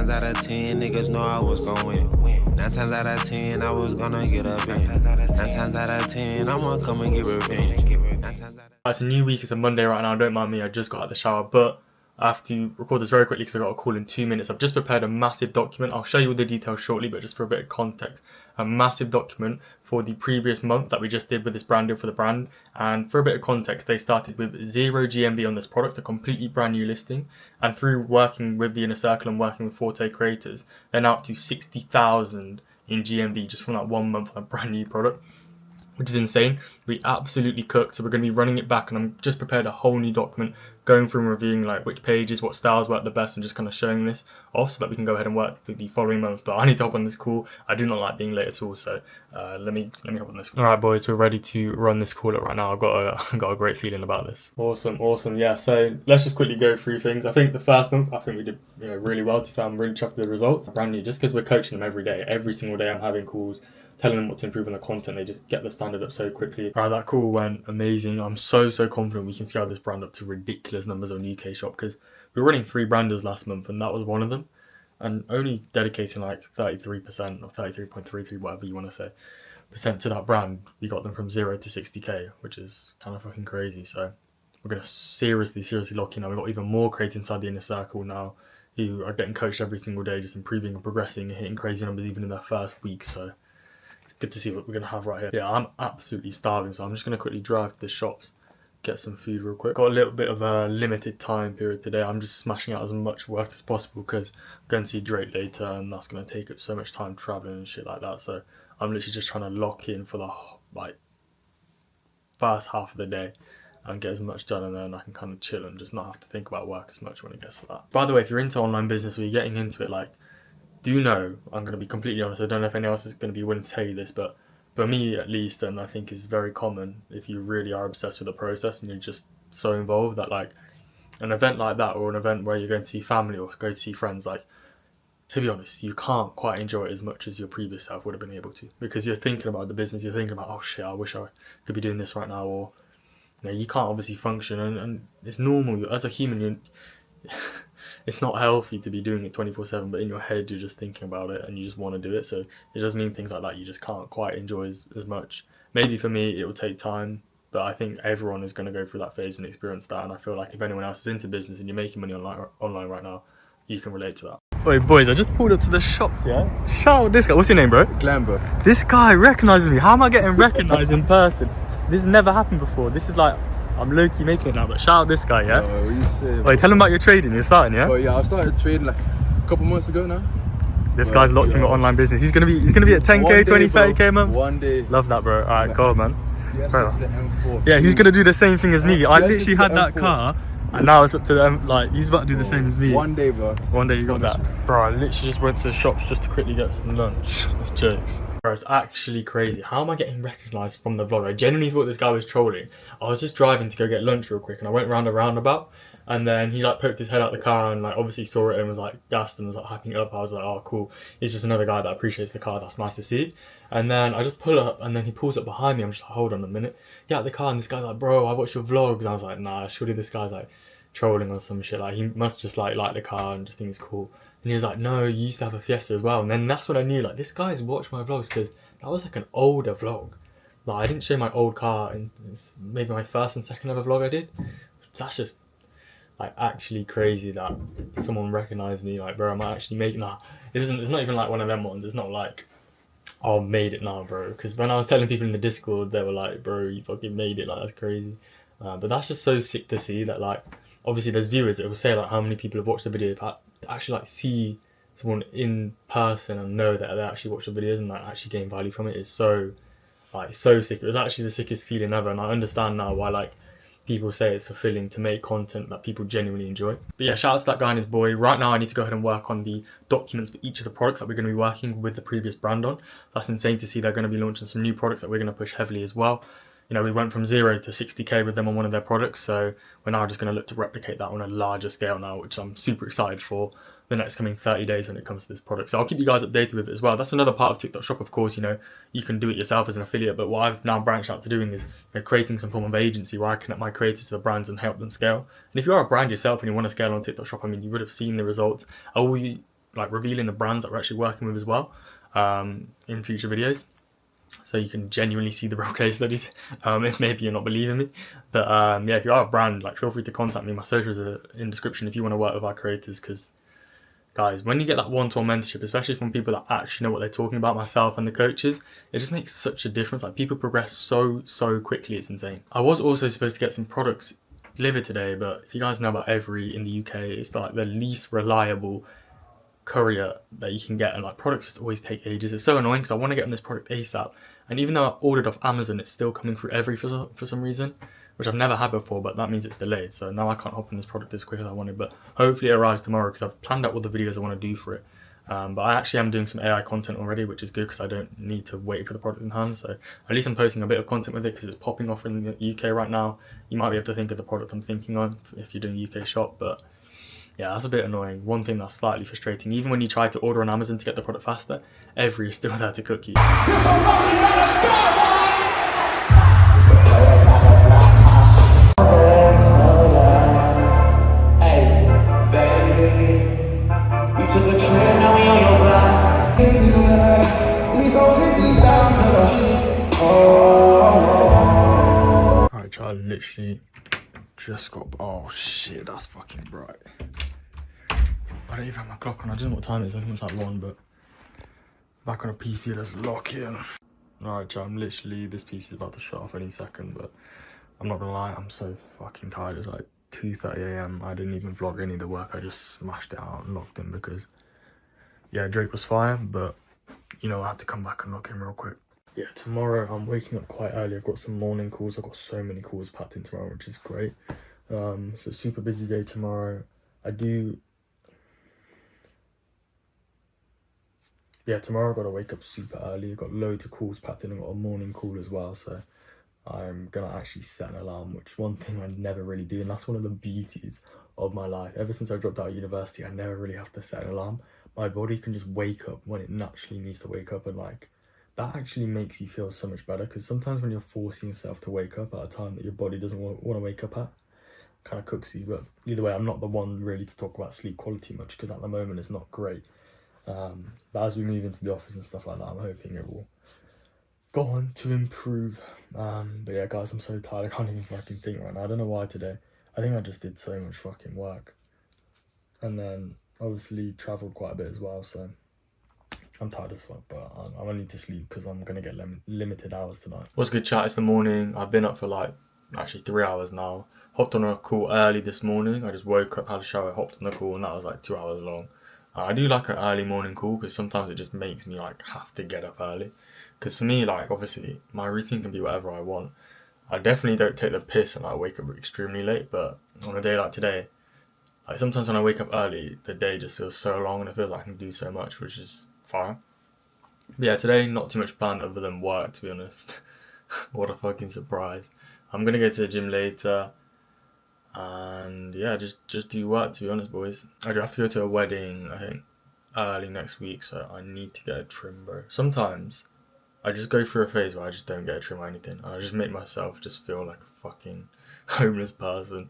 times out of 10, niggas know I was gon' win it. 9 times out of 10, I was gonna get up in it. 9 times out of 10, I'ma come and get revenge. It's a new week, it's a Monday right now, don't mind me, I just got out of the shower, but I have to record this very quickly because I've got a call in 2 minutes. I've just prepared a massive document. I'll show you all the details shortly, but just for a bit of context, a massive document for the previous month that we just did with this brand deal for the brand. And for a bit of context, they started with 0 GMV on this product, a completely brand new listing. And through working with the Inner Circle and working with Forte creators, they're now up to 60,000 in GMV just from that 1 month on a brand new product, which is insane. We absolutely cooked, so we're going to be running it back, and I'm just prepared a whole new document going through and reviewing like which pages, what styles work the best, and just kind of showing this off so that we can go ahead and work the following months. But I need to hop on this call. I do not like being late at all, so let me hop on this call. All right, boys, we're ready to run this call up right now. I've got a great feeling about this. Awesome. Yeah, so let's just quickly go through things. I think the first month, I think we did really well. I'm really chuffed with the results. Brand new, just because we're coaching them every day. Every single day I'm having calls, telling them what to improve on the content. They just get the standard up so quickly. Alright, that call went amazing. I'm so confident we can scale this brand up to ridiculous numbers on UK shop, because we were running 3 branders last month and that was one of them, and only dedicating like 33% or 33.33, whatever you want to say, percent to that brand, we got them from 0 to 60k, which is kind of fucking crazy. So we're going to seriously lock in now. We've got even more creators inside the Inner Circle now who are getting coached every single day, just improving and progressing and hitting crazy numbers even in their first week. So it's good to see what we're going to have right here. Yeah, I'm absolutely starving, so I'm just going to quickly drive to the shops, get some food real quick. Got a little bit of a limited time period today. I'm just smashing out as much work as possible because I'm going to see Drake later, and that's going to take up so much time traveling and shit like that. So I'm literally just trying to lock in for the first half of the day and get as much done, and then I can kind of chill and just not have to think about work as much when it gets to that. By the way, if you're into online business or you're getting into it, do know, I'm going to be completely honest, I don't know if anyone else is going to be willing to tell you this, but for me at least, and I think is very common, if you really are obsessed with the process and you're just so involved, that an event like that, or an event where you're going to see family or go to see friends, to be honest, you can't quite enjoy it as much as your previous self would have been able to, because you're thinking about the business, you're thinking about, oh shit, I wish I could be doing this right now, or you can't obviously function, and it's normal, as a human, it's not healthy to be doing it 24/7, but in your head you're just thinking about it and you just want to do it. So it does mean things like that you just can't quite enjoy as much. Maybe for me it will take time, but I think everyone is going to go through that phase and experience that. And I feel like if anyone else is into business and you're making money online right now, you can relate to that. Wait, boys, I just pulled up to the shops, yeah? Shout out this guy. What's your name, bro? Glenn, bro. This guy recognizes me. How am I getting recognized in person? This has never happened before. This is I'm low-key making it now, but shout out this guy, yeah? What you say? Wait, tell him about your trading. You're starting, yeah? Oh yeah, I started trading a couple months ago now. This guy's locked in with online business. He's gonna be at 10k, 20, 30k, man. One day. Love that, bro. All right, go on, man. Yes, Bro. to the M4. Yeah, he's gonna do the same thing as me. I yes, literally had that M4. car, and now it's up to them. He's about to do the same as me. One day, bro. One day you got that. Bro, I literally just went to the shops just to quickly get some lunch. That's jokes. Bro, it's actually crazy. How am I getting recognised from the vlog? I genuinely thought this guy was trolling. I was just driving to go get lunch real quick, and I went round a roundabout, and then he poked his head out the car and obviously saw it and was gassed and was hyping it up. I was like, oh cool, he's just another guy that appreciates the car. That's nice to see. And then I just pull up, and then he pulls up behind me. I'm just like, hold on a minute. Get out the car, and this guy's like, bro, I watch your vlogs. And I was like, nah, surely this guy's trolling or some shit. He must just like the car and just think it's cool. And he was like, no, you used to have a Fiesta as well. And then that's when I knew this guy's watched my vlogs, because that was an older vlog. I didn't show my old car in maybe my first and second ever vlog I did. That's just actually crazy that someone recognized me. Bro, I'm actually making that. It's not even one of them ones. It's not oh, made it now, bro. Because when I was telling people in the Discord, they were like, bro, you fucking made it. That's crazy. But that's just so sick to see that obviously there's viewers that will say how many people have watched the video, but to actually see someone in person and know that they actually watch the videos and actually gain value from it is so so sick. It was actually the sickest feeling ever, and I understand now why people say it's fulfilling to make content that people genuinely enjoy. But yeah, shout out to that guy and his boy. Right now I need to go ahead and work on the documents for each of the products that we're going to be working with the previous brand on. That's insane to see. They're going to be launching some new products that we're going to push heavily as well. We went from 0 to 60k with them on one of their products, so we're now just going to look to replicate that on a larger scale now, which I'm super excited for the next coming 30 days when it comes to this product. So I'll keep you guys updated with it as well. That's another part of TikTok Shop, of course. You can do it yourself as an affiliate, but what I've now branched out to doing is creating some form of agency where I connect my creators to the brands and help them scale. And if you are a brand yourself and you want to scale on TikTok Shop, you would have seen the results. like revealing the brands that we're actually working with as well in future videos, so you can genuinely see the real case studies. If maybe you're not believing me, but yeah, if you are a brand, like feel free to contact me. My socials are in description if you want to work with our creators, because guys, when you get that one-to-one mentorship, especially from people that actually know what they're talking about, myself and the coaches, it just makes such a difference. Like, people progress so quickly, it's insane. I was also supposed to get some products delivered today, but if you guys know about Every in the UK, it's like the least reliable courier that you can get, and like products just always take ages. It's so annoying because I want to get on this product ASAP, and even though I ordered off Amazon, it's still coming through Every for some reason, which I've never had before, but that means it's delayed. So now I can't hop on this product as quick as I wanted, but hopefully it arrives tomorrow because I've planned out all the videos I want to do for it. But I actually am doing some AI content already, which is good because I don't need to wait for the product in hand. So at least I'm posting a bit of content with it because it's popping off in the UK right now. You might be able to think of the product I'm thinking on if you're doing UK shop, but yeah, that's a bit annoying. One thing that's slightly frustrating, even when you try to order on Amazon to get the product faster, Every is still there to cook you. Alright, child, literally just got. Oh shit, that's fucking bright. I don't even have my clock on. I don't know what time it is. I think it's like 1, but back on a PC, let's lock in. Alright, child, I'm literally, this PC is about to shut off any second, but I'm not gonna lie, I'm so fucking tired. It's like 2:30 AM. I didn't even vlog any of the work. I just smashed it out and locked in because, yeah, Drake was fire, but you know, I had to come back and lock in real quick. Yeah, tomorrow I'm waking up quite early. I've got some morning calls. I've got so many calls packed in tomorrow, which is great. It's a super busy day tomorrow. Yeah, tomorrow I've got to wake up super early. I've got loads of calls packed in. I've got a morning call as well, so I'm gonna actually set an alarm, which one thing I never really do, and that's one of the beauties of my life. Ever since I dropped out of university, I never really have to set an alarm. My body can just wake up when it naturally needs to wake up, and like, that actually makes you feel so much better, because sometimes when you're forcing yourself to wake up at a time that your body doesn't want to wake up at, kind of cooks you. But either way, I'm not the one really to talk about sleep quality much, because at the moment it's not great. But as we move into the office and stuff like that, I'm hoping it will go on to improve. But yeah, guys, I'm so tired. I can't even fucking think right now. I don't know why today. I think I just did so much fucking work, and then obviously travelled quite a bit as well, so I'm tired as fuck, but I gonna need to sleep because I'm gonna get limited hours tonight. What's good, chat? It's the morning. I've been up for like actually 3 hours now. Hopped on a call early this morning. I just woke up, had a shower, hopped on the call, and that was like 2 hours long. I do like an early morning call because sometimes it just makes me like have to get up early. Because for me, like, obviously my routine can be whatever I want. I definitely don't take the piss and I wake up extremely late, but on a day like today, like, sometimes when I wake up early, the day just feels so long and it feels like I can do so much, which is fire. But yeah, today not too much planned other than work, to be honest. What a fucking surprise. I'm gonna go to the gym later and yeah, just do work, to be honest, boys. I do have to go to a wedding, I think, early next week, so I need to get a trim, bro. Sometimes I just go through a phase where I just don't get a trim or anything, and I just make myself just feel like a fucking homeless person.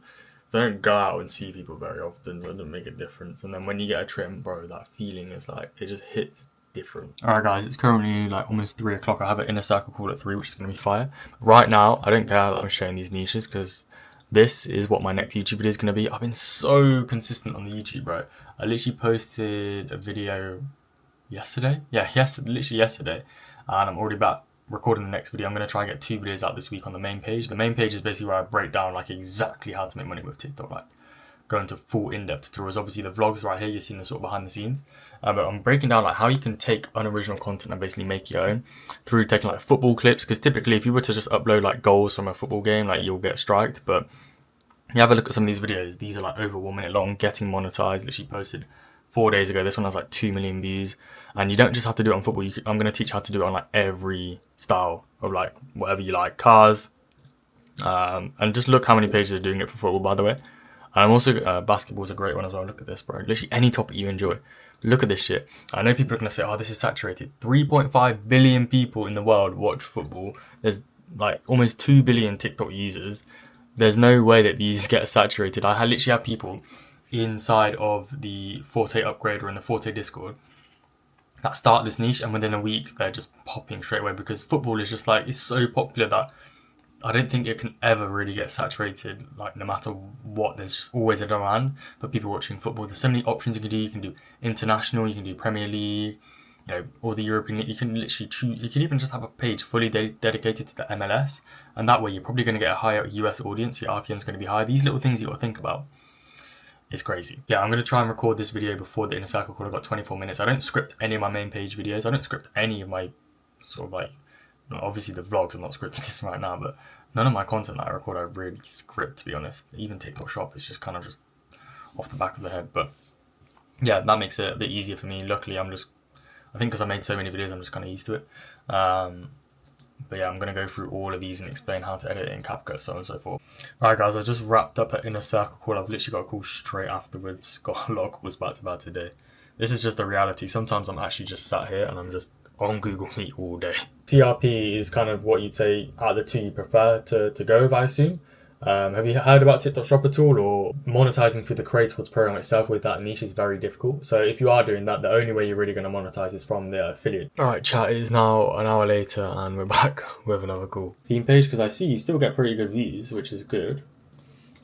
I don't go out and see people very often, so it doesn't make a difference. And then when you get a trim, bro, that feeling is like, it just hits different. Alright guys, it's currently like almost 3 o'clock. I have an inner circle call at 3, which is going to be fire. Right now, I don't care that I'm showing these niches because this is what my next YouTube video is going to be. I've been so consistent on the YouTube, bro. I literally posted a video yesterday. Yeah, literally yesterday. And I'm already back recording the next video. I'm going to try and get 2 videos out this week on the main page. The main page is basically where I break down like exactly how to make money with TikTok, like go into full in-depth tutorials. Obviously the vlogs right here, you're seeing the sort of behind the scenes, but I'm breaking down like how you can take unoriginal content and basically make your own through taking like football clips, because typically if you were to just upload like goals from a football game, like you'll get striked. But you have a look at some of these videos, these are like over 1 minute long, getting monetized, literally posted 4 days ago. This one has like 2 million views, and you don't just have to do it on football. I'm going to teach how to do it on like every style of like whatever you like, cars, and just look how many pages are doing it for football, by the way. And I'm also, basketball's a great one as well. Look at this, bro. Literally any topic you enjoy. Look at this shit. I know people are going to say, oh, this is saturated. 3.5 billion people in the world watch football. There's like almost 2 billion TikTok users. There's no way that these get saturated. I literally have people inside of the Forte upgrade or in the Forte Discord that start this niche, and within a week they're just popping straight away, because football is just like, it's so popular that I don't think it can ever really get saturated. Like, no matter what, there's just always a demand for people watching football. There's so many options you can do. You can do international, you can do Premier League, you know, or the European League. You can literally choose. You can even just have a page fully dedicated to the MLS, and that way you're probably going to get a higher US audience. Your RPM is going to be higher. These little things you got to think about. It's crazy. Yeah, I'm going to try and record this video before the Inner Circle call. I've got 24 minutes. I don't script any of my main page videos. I don't script any of my sort of like, obviously the vlogs, I'm not scripting this right now, but none of my content that I record I really script, to be honest. Even TikTok Shop is just kind of just off the back of the head. But yeah, that makes it a bit easier for me. Luckily, I think because I made so many videos, I'm just kind of used to it. But yeah, I'm going to go through all of these and explain how to edit it in CapCut, so on and so forth. Alright guys, I just wrapped up an Inner Circle call. I've literally got a call straight afterwards. Got a lot of calls back to back today. This is just the reality. Sometimes I'm actually just sat here and I'm just on Google Meet all day. TRP is kind of what you'd say out of the two you prefer to go with, I assume. Have you heard about TikTok Shop at all? Or monetizing through the Creators program itself with that niche is very difficult. So if you are doing that, the only way you're really going to monetize is from the affiliate. Alright chat, it is now an hour later and we're back with another call. Theme page, because I see you still get pretty good views, which is good.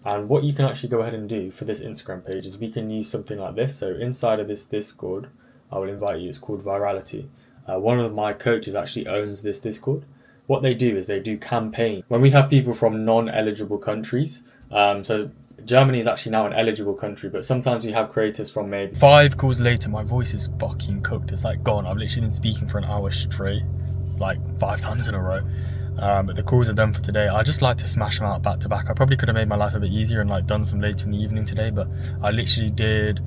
And what you can actually go ahead and do for this Instagram page is we can use something like this. So inside of this Discord, I will invite you, it's called Virality. One of my coaches actually owns this Discord. What they do is they do campaign. When we have people from non-eligible countries, so Germany is actually now an eligible country, but sometimes we have creators from maybe 5 calls later, my voice is fucking cooked. It's like gone. I've literally been speaking for an hour straight, like 5 times in a row. But the calls are done for today. I just like to smash them out back to back. I probably could have made my life a bit easier and like done some later in the evening today, but I literally did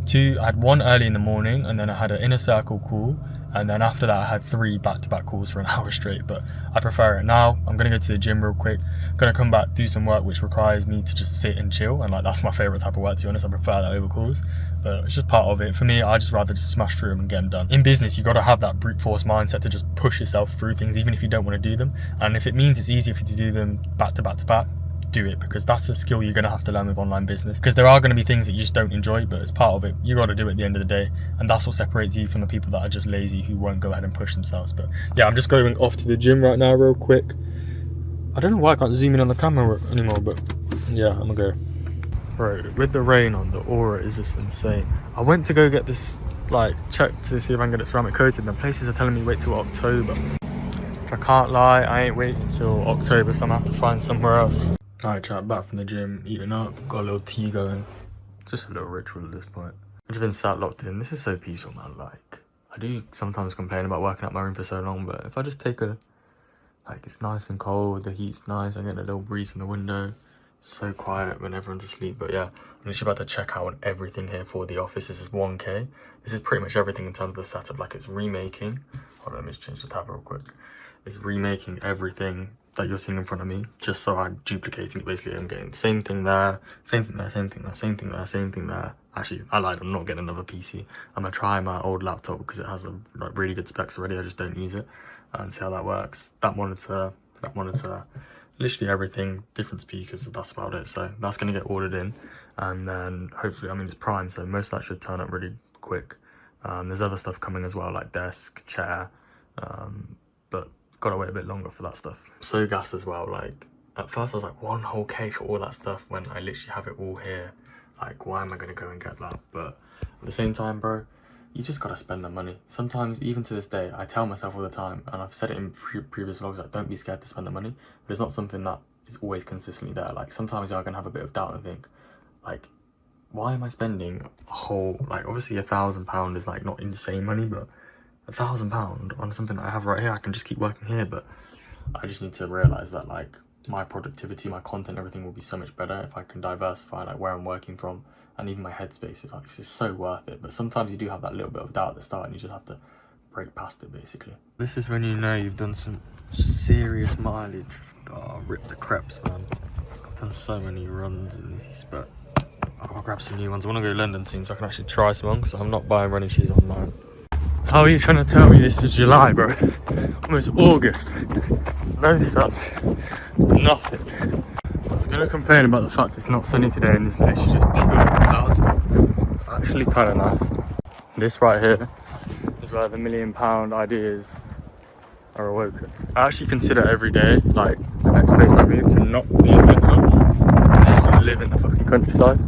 2. I had 1 early in the morning, and then I had an Inner Circle call. And then after that, I had 3 back-to-back calls for an hour straight. But I prefer it now. I'm going to go to the gym real quick. I'm going to come back, do some work, which requires me to just sit and chill. And like, that's my favourite type of work, to be honest. I prefer that over calls. But it's just part of it. For me, I just rather just smash through them and get them done. In business, you've got to have that brute force mindset to just push yourself through things, even if you don't want to do them. And if it means it's easier for you to do them back-to-back, do it, because that's a skill you're going to have to learn with online business, because there are going to be things that you just don't enjoy, but as part of it, you got to do it at the end of the day, and that's what separates you from the people that are just lazy, who won't go ahead and push themselves. But yeah, I'm just going off to the gym right now real quick. I don't know why I can't zoom in on the camera anymore, but yeah, I'm gonna go. Right, with the rain on, the aura is just insane. I went to go get this like checked to see if I can get it ceramic coated, and places are telling me wait till October. I can't lie, I ain't waiting until October, so I'm gonna have to find somewhere else. Alright chat, back from the gym, eating up, got a little tea going. Just a little ritual at this point. I've just been sat locked in. This is so peaceful, man. Like, I do sometimes complain about working out my room for so long, but if I just take a, like, it's nice and cold, the heat's nice, I get a little breeze from the window. So quiet when everyone's asleep. But yeah, I'm just about to check out on everything here for the office. This is 1K. This is pretty much everything in terms of the setup. Like, it's remaking. Hold on, let me just change the tab real quick. It's remaking everything that you're seeing in front of me, just so I'm duplicating it. Basically, I'm getting the same thing there, same thing there, same thing there, same thing there, same thing there. Actually, I lied, I'm not getting another PC. I'm gonna try my old laptop because it has like really good specs already. I just don't use it, and see how that works. That monitor, literally everything, different speakers, that's about it. So that's gonna get ordered in, and then hopefully, I mean, it's Prime, so most of that should turn up really quick. There's other stuff coming as well, like desk, chair, but gotta wait a bit longer for that stuff. So gassed as well. Like, at first I was like, 1 whole K for all that stuff when I literally have it all here. Like, why am I gonna go and get that? But at the same time, bro, you just gotta spend the money. Sometimes, even to this day, I tell myself all the time, and I've said it in previous vlogs, like, don't be scared to spend the money. But it's not something that is always consistently there. Like, sometimes you're gonna have a bit of doubt and think, like, why am I spending a whole, like, obviously £1,000 is like not insane money, but £1,000 on something that I have right here, I can just keep working here. But I just need to realize that, like, my productivity, my content, everything will be so much better if I can diversify, like, where I'm working from, and even my headspace is like, it's so worth it. But sometimes you do have that little bit of doubt at the start, and you just have to break past it, basically. This is when you know you've done some serious mileage. Oh, rip the creps, man. I've done so many runs in these, but I'll grab some new ones. I want to go to London soon so I can actually try some on, because I'm not buying running shoes online. How are you trying to tell me this is July, bro? Almost August. No sun. Nothing. I was going to complain about the fact it's not sunny today and it's literally just pure clouds. actually kind of nice. This right here is where the £1 million ideas are awoken. I actually consider every day, like the next place I move, to not be a penthouse, just live in the fucking countryside.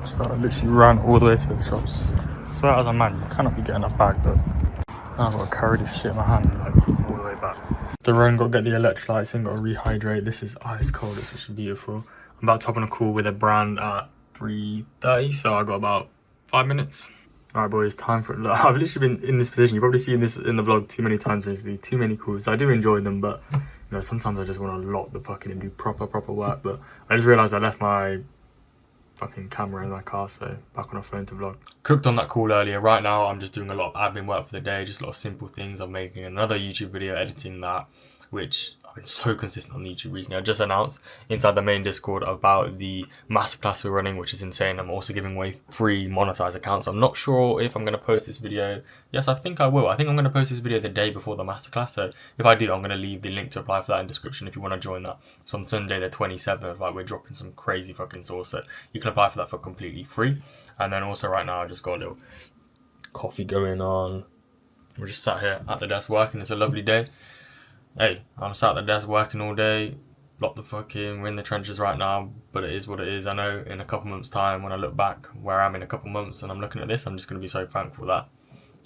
So I literally ran all the way to the shops. I swear as a man, you cannot be getting a bag though. I've got to carry this shit in my hand like all the way back. The run, got to get the electrolytes in, got to rehydrate. This is ice cold, it's actually beautiful. I'm about to hop on a call with a brand at 3:30, so I got about 5 minutes. Alright boys, time for it. Look, I've literally been in this position. You've probably seen this in the vlog too many times recently. Too many calls. I do enjoy them, but you know, sometimes I just want to lock the fucking and do proper work. But I just realised I left my fucking camera in my car, so back on a phone to vlog. Cooked on that call earlier. Right now I'm just doing a lot of admin work for the day, just a lot of simple things. I'm making another YouTube video, editing that, which I've been so consistent on YouTube recently. I just announced inside the main Discord about the masterclass we're running, which is insane. I'm also giving away free monetized accounts. I'm not sure if I'm going to post this video. Yes, I think I will. I think I'm going to post this video the day before the masterclass. So if I do, I'm going to leave the link to apply for that in the description if you want to join that. So on Sunday the 27th, like, we're dropping some crazy fucking sauce. So you can apply for that for completely free. And then also right now I just got a little coffee going on. We're just sat here at the desk working. It's a lovely day. Hey, I'm sat at the desk working all day. We're in the trenches right now, but it is what it is. I know in a couple months time, when I look back where I'm in a couple months and I'm looking at this, I'm just going to be so thankful that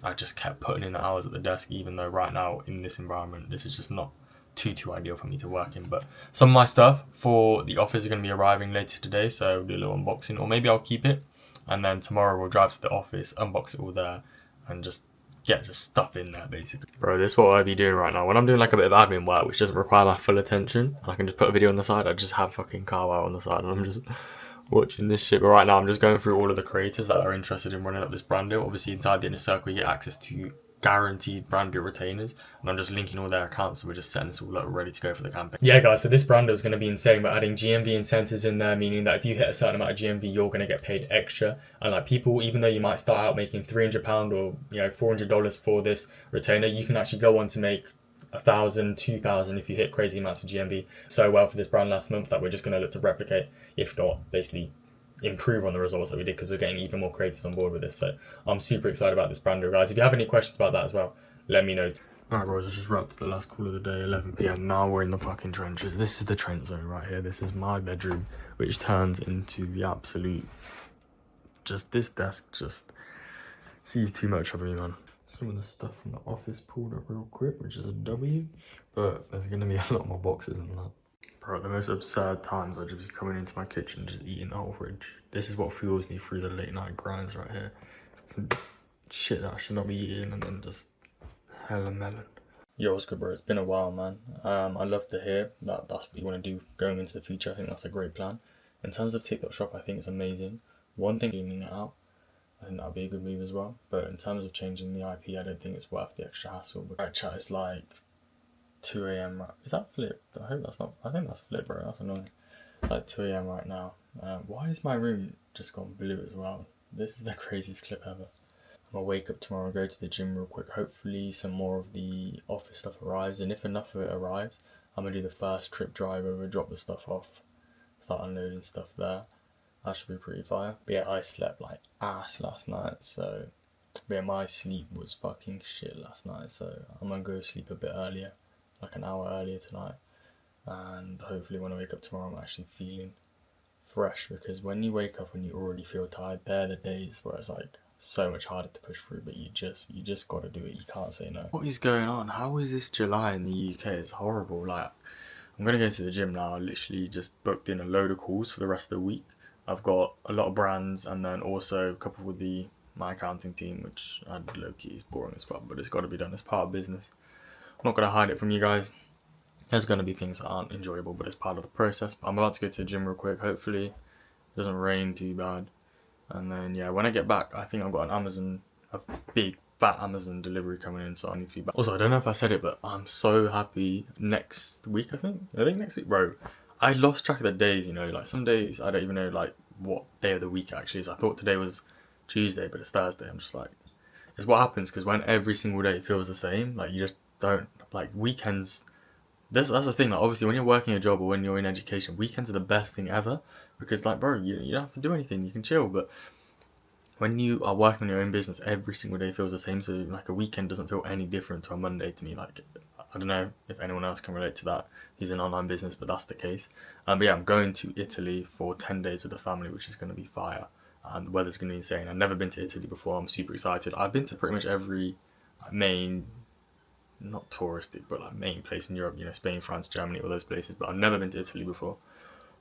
I just kept putting in the hours at the desk, even though right now in this environment, this is just not too ideal for me to work in. But some of my stuff for the office is going to be arriving later today, so we'll do a little unboxing, or maybe I'll keep it and then tomorrow we'll drive to the office, unbox it all there, and just stuff in there basically. Bro, this is what I be doing right now. When I'm doing like a bit of admin work which doesn't require my full attention, and I can just put a video on the side, I just have fucking Carwow on the side and I'm just watching this shit. But right now I'm just going through all of the creators that are interested in running up this brand deal. Obviously inside the inner circle you get access to guaranteed brand deal retainers, and I'm just linking all their accounts, so we're just setting this all up ready to go for the campaign. Yeah guys, so this brand deal is going to be insane. We're adding GMV incentives in there, meaning that if you hit a certain amount of GMV you're going to get paid extra. And like, people, even though you might start out making £300 or $400 for this retainer, you can actually go on to make 1,000, 2,000 if you hit crazy amounts of GMV. So well for this brand last month that we're just going to look to replicate, if not basically improve on the results that we did, because we're getting even more creators on board with this. So I'm super excited about this brand deal, guys. If you have any questions about that as well, let me know. Alright boys, I just wrapped the last call of the day, 11 PM. Now we're in the fucking trenches. This is the trench zone right here. This is my bedroom, which turns into the absolute, just this desk just sees too much of me, man. Some of the stuff from the office pulled up real quick, which is a W, but there's gonna be a lot more boxes than that. Bro, at the most absurd times, I just be coming into my kitchen, just eating the whole fridge. This is what fuels me through the late night grinds right here. Some shit that I should not be eating, and then just hella melon. Yo, what's good, bro? It's been a while, man. I love to hear that that's what you want to do going into the future. I think that's a great plan. In terms of TikTok Shop, I think it's amazing. One thing, cleaning it out, I think that would be a good move as well. But in terms of changing the IP, I don't think it's worth the extra hassle. But right, chat, it's like 2 AM. Is that flip? I hope that's not. I think that's flip, bro. That's annoying. It's like 2 AM right now. Why is my room just gone blue as well? This is the craziest clip ever. I'm gonna wake up tomorrow and go to the gym real quick. Hopefully some more of the office stuff arrives, and if enough of it arrives, I'm gonna do the first trip drive over, drop the stuff off, start unloading stuff there. That should be pretty fire. But yeah, I slept like ass last night, so yeah, my sleep was fucking shit last night. So I'm gonna go sleep a bit earlier, like an hour earlier tonight, and hopefully when I wake up tomorrow I'm actually feeling fresh, because when you wake up and you already feel tired, they're the days where it's like so much harder to push through, but you just gotta do it. You can't say no. What is going on? How is this July in the UK? It's horrible. Like, I'm gonna go to the gym now. I literally just booked in a load of calls for the rest of the week. I've got a lot of brands, and then also a couple with my accounting team, which low-key is boring as fuck, but it's got to be done. It's part of business. I'm not gonna hide it from you guys. There's gonna be things that aren't enjoyable, but it's part of the process. But I'm about to go to the gym real quick. Hopefully it doesn't rain too bad. And then yeah, when I get back, I think I've got a big fat Amazon delivery coming in, so I need to be back. Also, I don't know if I said it, but I'm so happy next week, I think next week, bro. I lost track of the days, like some days I don't even know like what day of the week it actually is. I thought today was Tuesday, but it's Thursday. I'm just like, it's what happens, because when every single day feels the same, like you just don't, like weekends, that's the thing, like obviously when you're working a job or when you're in education, weekends are the best thing ever, because like bro, you don't have to do anything, you can chill. But when you are working on your own business, every single day feels the same. So like a weekend doesn't feel any different to a Monday to me. Like, I don't know if anyone else can relate to that. He's an online business, but that's the case. But yeah, I'm going to Italy for 10 days with the family, which is going to be fire. And the weather's going to be insane. I've never been to Italy before. I'm super excited. I've been to pretty much every main, not touristy, but like main place in Europe, you know, Spain, France, Germany, all those places. But I've never been to Italy before.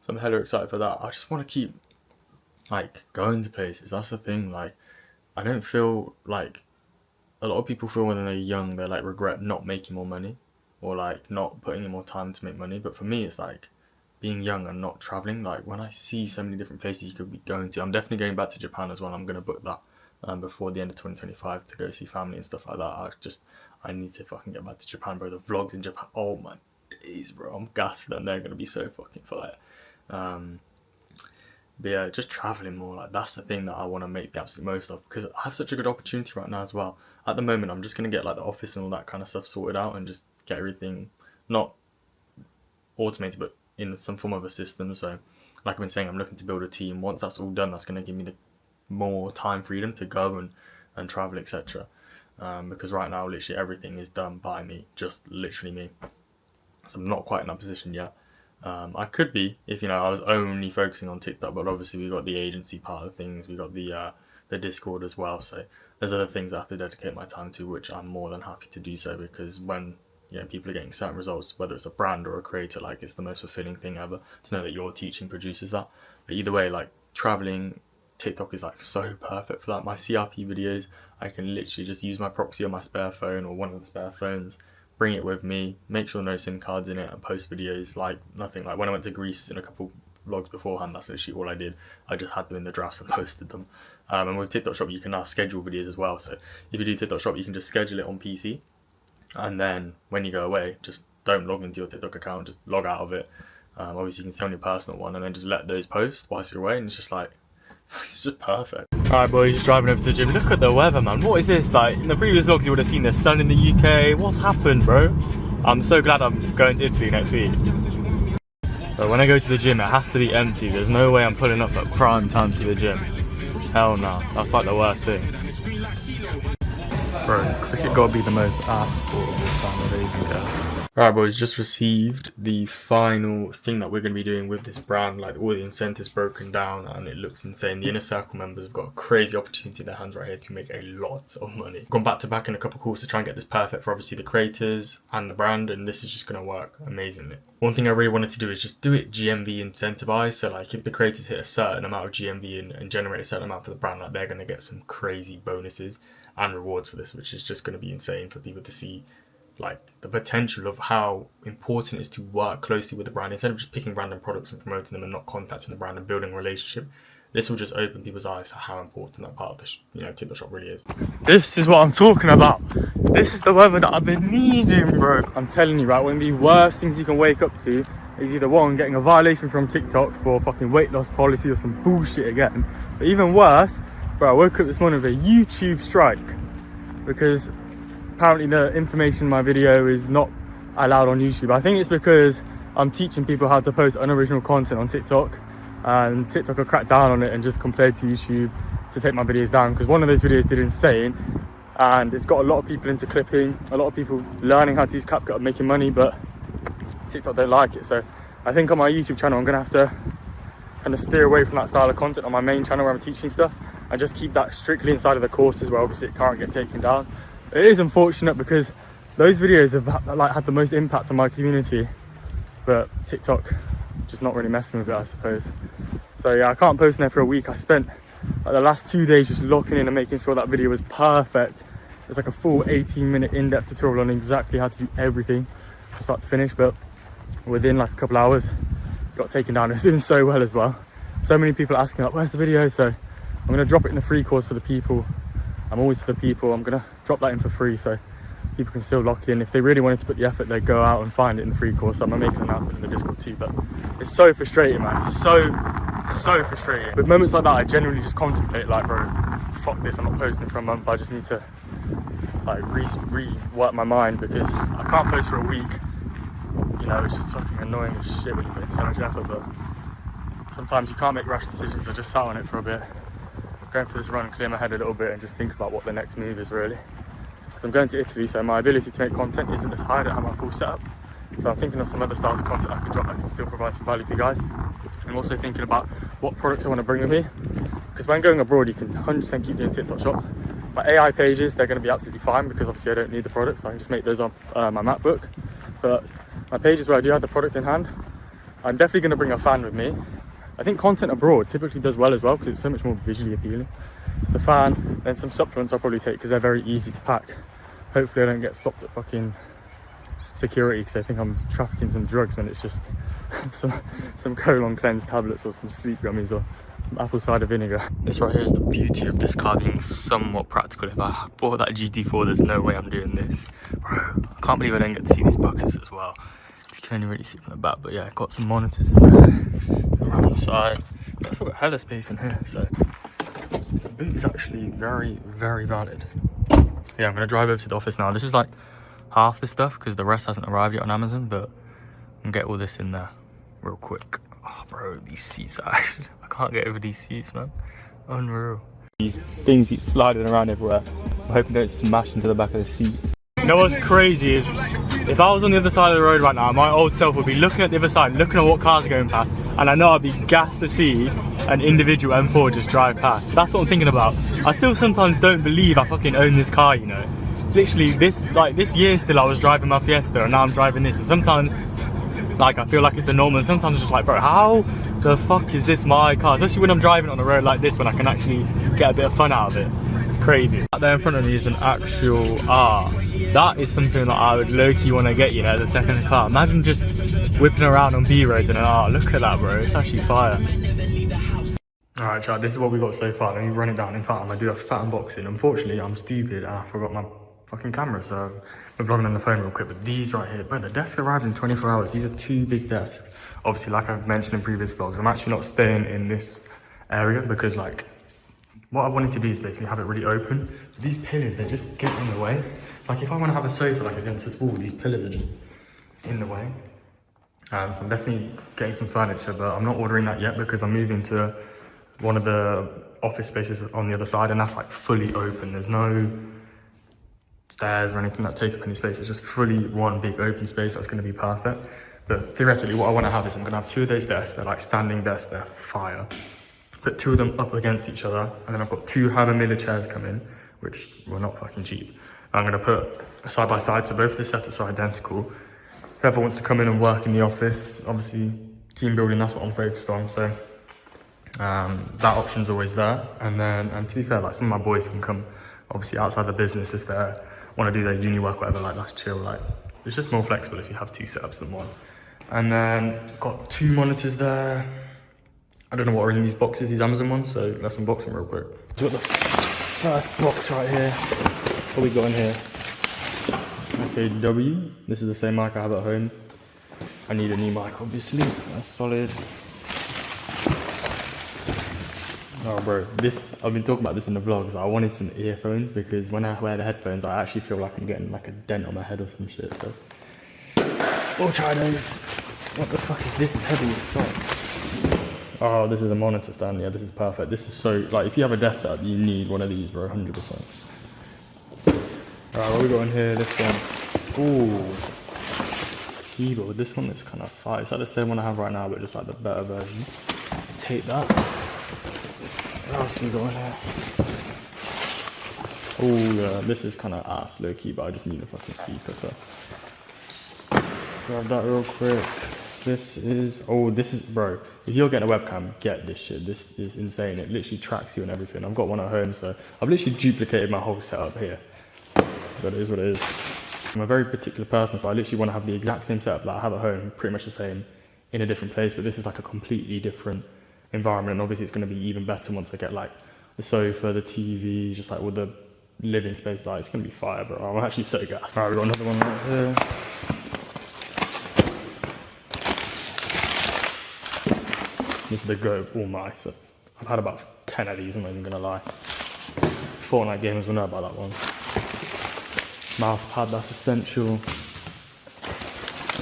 So I'm hella excited for that. I just want to keep like going to places. That's the thing. Like, I don't feel like a lot of people feel when they're young, they like regret not making more money or like not putting in more time to make money. But for me, it's like being young and not traveling. Like when I see so many different places you could be going to, I'm definitely going back to Japan as well. I'm going to book that before the end of 2025 to go see family and stuff like that. I need to fucking get back to Japan, bro. The vlogs in Japan, oh my days, bro. I'm gassed for them. They're going to be so fucking fire. But yeah, just traveling more, like that's the thing that I want to make the absolute most of, because I have such a good opportunity right now as well. At the moment, I'm just going to get like the office and all that kind of stuff sorted out and just get everything not automated but in some form of a system. So like I've been saying, I'm looking to build a team. Once that's all done, that's going to give me the more time freedom to go and travel, etc. Because right now literally everything is done by me, just literally me. So I'm not quite in that position yet. I could be if, you know, I was only focusing on TikTok, but obviously we got the agency part of things, we got the Discord as well. So there's other things I have to dedicate my time to, which I'm more than happy to do so, because when, you know, people are getting certain results, whether it's a brand or a creator, like it's the most fulfilling thing ever to know that your teaching produces that. But either way, like traveling, TikTok is like so perfect for that. My CRP videos, I can literally just use my proxy on my spare phone or one of the spare phones, bring it with me, make sure no SIM cards in it, and post videos like nothing. Like when I went to Greece in a couple vlogs beforehand, that's literally all I did. I just had them in the drafts and posted them. And with TikTok Shop, you can now schedule videos as well. So if you do TikTok Shop, you can just schedule it on PC, and then when you go away, just don't log into your TikTok account, just log out of it. Obviously, you can send your personal one, and then just let those post whilst you're away, and it's just like, it's just perfect. Alright boys, just driving over to the gym. Look at the weather, man. What is this? Like, in the previous vlogs you would have seen the sun in the UK. What's happened, bro? I'm so glad I'm going to Italy next week. But when I go to the gym, it has to be empty. There's no way I'm pulling up at prime time to the gym. Hell no. That's like the worst thing. Bro, cricket gotta be the most ass sport of all time that you can get. Alright boys, just received the final thing that we're going to be doing with this brand. Like all the incentives broken down and it looks insane. The inner circle members have got a crazy opportunity in their hands right here to make a lot of money. Gone back to back in a couple calls to try and get this perfect for obviously the creators and the brand, and this is just going to work amazingly. One thing I really wanted to do is just do it GMV incentivized. So like if the creators hit a certain amount of GMV and generate a certain amount for the brand, like they're going to get some crazy bonuses and rewards for this, which is just going to be insane for people to see. Like the potential of how important it is to work closely with the brand instead of just picking random products and promoting them and not contacting the brand and building a relationship. This will just open people's eyes to how important that part of the TikTok Shop really is. This is what I'm talking about. This is the weather that I've been needing, bro. I'm telling you, right, one of the worst things you can wake up to is either one, getting a violation from TikTok for fucking weight loss policy or some bullshit again. But even worse, bro, I woke up this morning with a YouTube strike because apparently the information in my video is not allowed on YouTube. I think it's because I'm teaching people how to post unoriginal content on TikTok, and TikTok will crack down on it and just complain to YouTube to take my videos down, because one of those videos did insane and it's got a lot of people into clipping, a lot of people learning how to use CapCut and making money, but TikTok don't like it. So I think on my YouTube channel I'm gonna have to kind of steer away from that style of content on my main channel where I'm teaching stuff and just keep that strictly inside of the courses where obviously it can't get taken down. It is unfortunate because those videos have like had the most impact on my community, but TikTok just not really messing with it, I suppose. So yeah, I can't post in there for a week. I spent like the last 2 days just locking in and making sure that video was perfect. It's like a full 18-minute in-depth tutorial on exactly how to do everything from start to finish, but within like a couple hours got taken down. It's doing so well as well. So many people asking like, where's the video? So I'm going to drop it in the free course for the people. I'm always for the people. I'm gonna drop that in for free so people can still lock in. If they really wanted to put the effort, they'd go out and find it in the free course. So I'm gonna make an announcement in the Discord too, but it's so frustrating, man. It's so frustrating. With moments like that, I generally just contemplate like, bro, fuck this, I'm not posting for a month. I just need to like rework my mind, because I can't post for a week. You know, it's just fucking annoying as shit when you put in so much effort, but sometimes you can't make rash decisions. I just sat on it for a bit. going for this run, clear my head a little bit and just think about what the next move is really. Because I'm going to Italy, so my ability to make content isn't as high. I don't have my full setup. So I'm thinking of some other styles of content I could drop that can still provide some value for you guys. I'm also thinking about what products I want to bring with me. Because when going abroad, you can 100% keep doing TikTok shop. My AI pages, they're going to be absolutely fine because obviously I don't need the product, so I can just make those on my MacBook. But my pages where I do have the product in hand, I'm definitely going to bring a fan with me. I think content abroad typically does well as well because it's so much more visually appealing. The fan, then some supplements I'll probably take because they're very easy to pack. Hopefully I don't get stopped at fucking security because they think I'm trafficking some drugs when it's just some colon cleanse tablets or some sleep gummies or some apple cider vinegar. This right here is the beauty of this car being somewhat practical. If I bought that GT4, there's no way I'm doing this. Bro, I can't believe I don't get to see these buckets as well. You can only really see from the back, but yeah, got some monitors in there around the side. Got sort of hella space in here, so the boot is actually very, very valid. Yeah, I'm gonna drive over to the office now. This is like half the stuff because the rest hasn't arrived yet on Amazon, but I can get all this in there real quick. Oh, bro, these seats are actually, I can't get over these seats, man. Unreal. These things keep sliding around everywhere. I hope they don't smash into the back of the seats. You know what's crazy is, if I was on the other side of the road right now, my old self would be looking at the other side, looking at what cars are going past, and I know I'd be gassed to see an individual M4 just drive past. That's what I'm thinking about. I still sometimes don't believe I fucking own this car, you know. Literally this year still I was driving my Fiesta and now I'm driving this, and sometimes like I feel like it's the normal, and sometimes it's just like, bro, how the fuck is this my car? Especially when I'm driving on a road like this when I can actually get a bit of fun out of it. It's crazy. That there in front of me is an actual that is something that I would low-key want to get, you know, the second car. Imagine just whipping around on B roads and look at that, bro, it's actually fire. Alright, chat, this is what we got so far. Let me run it down. In fact, I'm gonna do a fat unboxing. Unfortunately, I'm stupid and I forgot my fucking camera, so I'm vlogging on the phone real quick. But these right here, bro, the desk arrived in 24 hours. These are 2 big desks. Obviously, like I've mentioned in previous vlogs, I'm actually not staying in this area because, like, what I wanted to do is basically have it really open. These pillars, they just get in the way. Like, if I want to have a sofa like against this wall, these pillars are just in the way. So I'm definitely getting some furniture, but I'm not ordering that yet because I'm moving to one of the office spaces on the other side, and that's like fully open. There's no stairs or anything that take up any space. It's just fully one big open space. That's going to be perfect. But theoretically, what I want to have is I'm going to have 2 of those desks. They're like standing desks. They're fire. Put 2 of them up against each other, and then I've got 2 Hammer Miller chairs come in, which were not fucking cheap. I'm going to put side by side, so both of the setups are identical. Whoever wants to come in and work in the office, obviously team building, that's what I'm focused on. So that option's always there. And then, to be fair, like, some of my boys can come obviously outside the business if they want to do their uni work, whatever, like, that's chill. Like, it's just more flexible if you have 2 setups than 1. And then got 2 monitors there. I don't know what are in these boxes, these Amazon ones, so let's unbox them real quick. So we've got the first box right here. What we got in here? Okay, W. This is the same mic I have at home. I need a new mic, obviously. That's solid. Oh, bro, I've been talking about this in the vlogs. I wanted some earphones because when I wear the headphones, I actually feel like I'm getting like a dent on my head or some shit. So, we'll try those. What the fuck is this? It's heavy as fuck. Oh, this is a monitor stand. Yeah, this is perfect. This is so, like, if you have a desk setup, you need one of these, bro, 100%. Alright, what we got in here? This one. Ooh. Keyboard. This one is kind of fire. It's like the same one I have right now, but just like the better version. Take that. What else we got in here? Oh, yeah, this is kind of ass low key, but I just need a fucking speaker, so. Grab that real quick. This is, bro, if you're getting a webcam, get this shit. This is insane. It literally tracks you and everything. I've got one at home, so I've literally duplicated my whole setup here. But it is what it is. I'm a very particular person, so I literally want to have the exact same setup that I have at home, pretty much the same, in a different place, but this is like a completely different environment, and obviously it's going to be even better once I get like the sofa, the TV, just like all the living space. Like, it's going to be fire, bro. I'm actually so gassed. Alright, we've got another one right here. This is the Go All My. So I've had about 10 of these, I'm not even going to lie. Fortnite gamers will know about that one. Mouse pad, that's essential.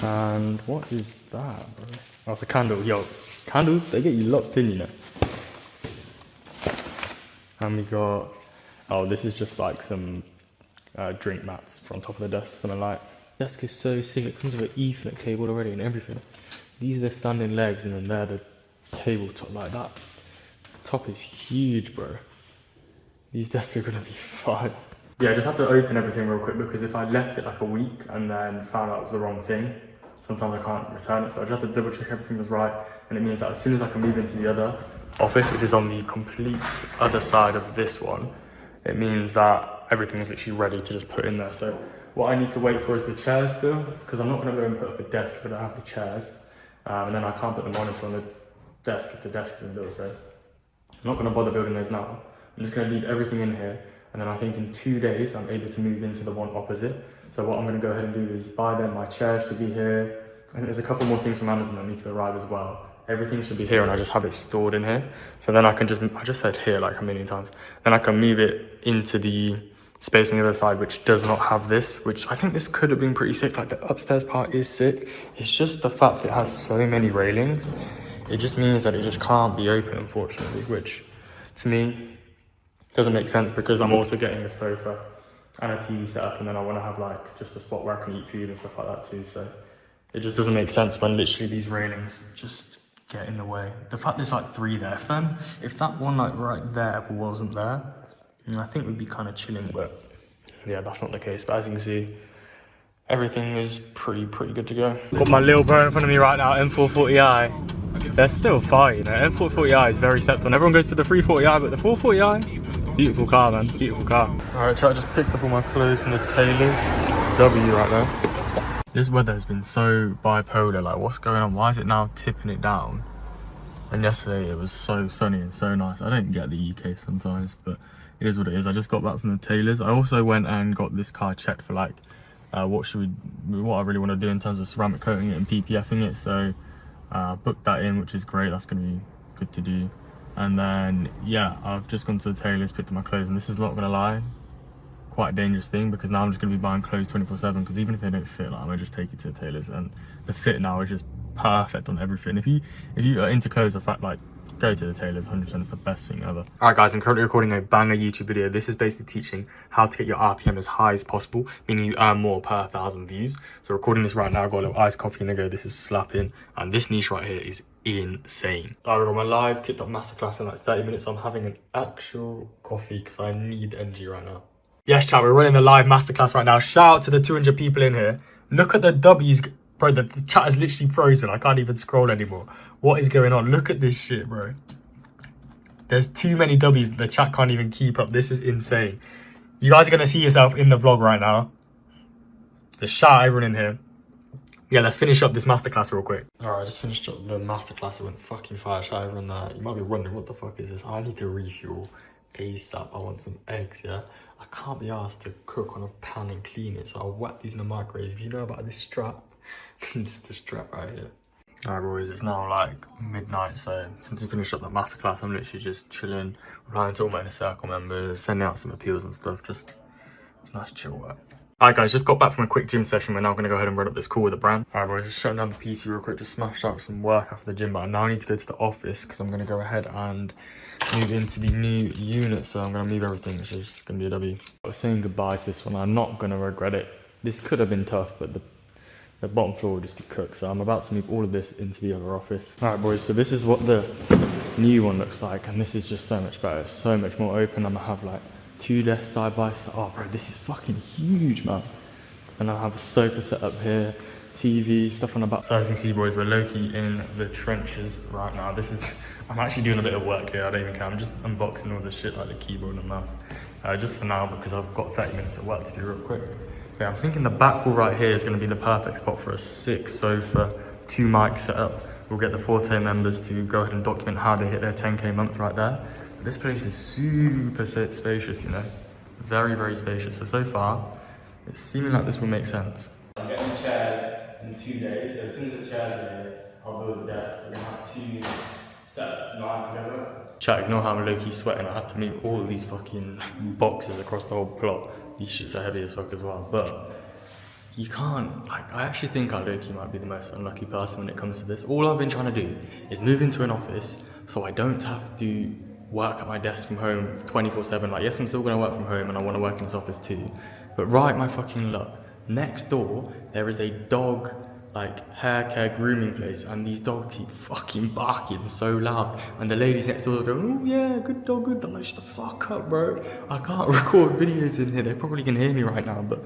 And what is that, bro? Oh, it's a candle. Yo, candles, they get you locked in, you know. And we got, oh, this is just like some drink mats from top of the desk, something like. Desk is so sick, it comes with an Ethernet cable already and everything. These are the standing legs and then they're the tabletop like that. Top is huge, bro. These desks are gonna be fire. Yeah, I just have to open everything real quick because if I left it like a week and then found out it was the wrong thing, sometimes I can't return it. So I just have to double check everything was right. And it means that as soon as I can move into the other office, which is on the complete other side of this one, it means that everything is literally ready to just put in there. So what I need to wait for is the chairs still, because I'm not gonna go and put up a desk if I don't have the chairs. And then I can't put the monitor on the desk if the desk isn't built. So I'm not gonna bother building those now. I'm just gonna leave everything in here. And then I think in 2 days, I'm able to move into the one opposite. So what I'm gonna go ahead and do is by then my chair should be here. And there's a couple more things from Amazon that need to arrive as well. Everything should be here and I just have it stored in here. So then I can I just said here like a million times. Then I can move it into the space on the other side, which does not have this, which I think this could have been pretty sick. Like the upstairs part is sick. It's just the fact it has so many railings. It just means that it just can't be open, unfortunately, which to me doesn't make sense because I'm also getting a sofa and a TV set up and then I want to have like just a spot where I can eat food and stuff like that too. So it just doesn't make sense when literally these railings just get in the way. The fact there's like 3 there, if that one like right there wasn't there, I think we'd be kind of chilling, but yeah, that's not the case. But as you can see, everything is pretty good to go. Got my little bro in front of me right now, M440i. They're still fire, you know. M440i is very stepped on. Everyone goes for the 340i, but the 440i, beautiful car, man, beautiful car. All right, so I just picked up all my clothes from the tailors. W right now. This weather has been so bipolar. Like, what's going on? Why is it now tipping it down? And yesterday it was so sunny and so nice. I don't get the UK sometimes, but it is what it is. I just got back from the tailors. I also went and got this car checked for like what I really want to do in terms of ceramic coating it and PPFing it. So booked that in, which is great. That's going to be good to do. And then yeah, I've just gone to the tailors, picked up my clothes, and this is not going to lie, quite a dangerous thing because now I'm just going to be buying clothes 24/7 because even if they don't fit, like, I'm going to just take it to the tailors and the fit now is just perfect on everything. If you are into clothes, in fact, like, go to the tailors. 100%, it's the best thing ever. All right, guys, I'm currently recording a banger YouTube video. This is basically teaching how to get your RPM as high as possible, meaning you earn more per 1,000 views. So recording this right now, I've got a little iced coffee and I go, this is slapping. And this niche right here is insane. I've got my live TikTok masterclass in like 30 minutes. So I'm having an actual coffee because I need energy right now. Yes, chat, we're running the live masterclass right now. Shout out to the 200 people in here. Look at the W's. Bro, the chat is literally frozen. I can't even scroll anymore. What is going on? Look at this shit, bro. There's too many W's that the chat can't even keep up. This is insane. You guys are going to see yourself in the vlog right now. Just shout everyone in here. Yeah, let's finish up this masterclass real quick. Alright, I just finished up the masterclass. It went fucking fire. Shout everyone that. You might be wondering, what the fuck is this? I need to refuel ASAP. I want some eggs, yeah? I can't be asked to cook on a pan and clean it, so I'll whack these in the microwave. If you know about this strap, this is the strap right here. Alright, boys, it's now like midnight, so since we finished up the masterclass, I'm literally just chilling, replying to all my inner circle members, sending out some appeals and stuff, just nice chill work. Alright guys, just got back from a quick gym session. We're now going to go ahead and run up this call with the brand. Alright boys, just shutting down the PC real quick, just smashed out some work after the gym, but I now need to go to the office because I'm going to go ahead and move into the new unit, so I'm going to move everything, which is going to be a W. I was saying goodbye to this one. I'm not going to regret it. This could have been tough, but the bottom floor will just be cooked, so I'm about to move all of this into the other office. Alright boys, so this is what the new one looks like, and this is just so much better, so much more open. I'm gonna have like 2 desks side by side. Oh bro, this is fucking huge, man. And I'll have a sofa set up here, TV, stuff on the back. So as you can see, boys, we're low-key in the trenches right now. I'm actually doing a bit of work here, I don't even care. I'm just unboxing all the shit like the keyboard and mouse. Just for now, because I've got 30 minutes of work to do real quick. Yeah, I'm thinking the back wall right here is going to be the perfect spot for a 6 sofa, 2 mics set up. We'll get the Forte members to go ahead and document how they hit their 10k months right there. But this place is super spacious, you know, very spacious. So far, it's seeming like this will make sense. I'm getting the chairs in 2 days. So as soon as the chairs are here, I'll build the desk. We're going to have 2 sets lined together. Chat, ignore how I'm low-key sweating. I had to move all of these fucking boxes across the whole plot. These shits are heavy as fuck as well, but you can't, like, I actually think I low-key might be the most unlucky person when it comes to this. All I've been trying to do is move into an office so I don't have to work at my desk from home 24/7. Like, yes, I'm still gonna work from home and I want to work in this office too, but right my fucking luck, next door there is a dog like hair care grooming place, and these dogs keep fucking barking so loud, and the ladies next door go, oh yeah, good dog, good dog. I'm like, shut the fuck up, bro. I can't record videos in here. They probably can hear me right now, but